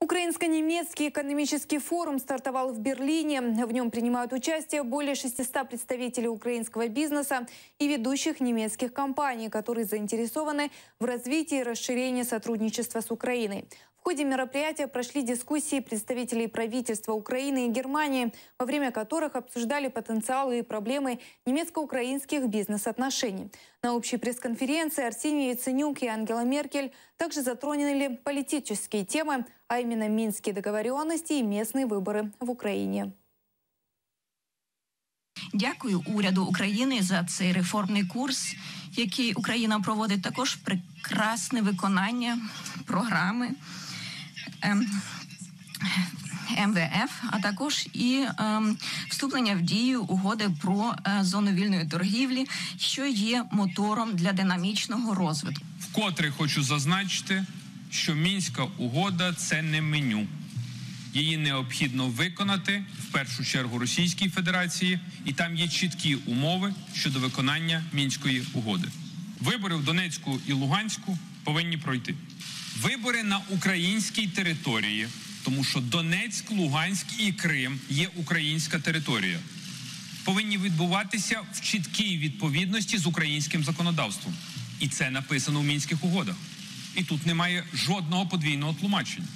Украинско-немецкий экономический форум стартовал в Берлине. В нем принимают участие более 600 представителей украинского бизнеса и ведущих немецких компаний, которые заинтересованы в развитии и расширении сотрудничества с Украиной. В ходе мероприятия прошли дискуссии представителей правительства Украины и Германии, во время которых обсуждали потенциалы и проблемы немецко-украинских бизнес-отношений. На общей пресс-конференции Арсений Яценюк и Ангела Меркель также затронули политические темы, а именно Минские договоренности и местные выборы в Украине. Дякую уряду України за цей реформний курс, який Україна проводить, також прекрасне виконання програми МВФ, а також і вступлення в дію угоди про зону вільної торгівлі, що є мотором для динамічного розвитку. Вкотре хочу зазначити, що Мінська угода – це не меню. Її необхідно виконати, в першу чергу, Російській Федерації, і там є чіткі умови щодо виконання Мінської угоди. Вибори в Донецьку і Луганську повинні пройти. Вибори на українській території, тому що Донецьк, Луганськ і Крим є українська територія, повинні відбуватися в чіткій відповідності з українським законодавством. І це написано в Мінських угодах. І тут немає жодного подвійного тлумачення.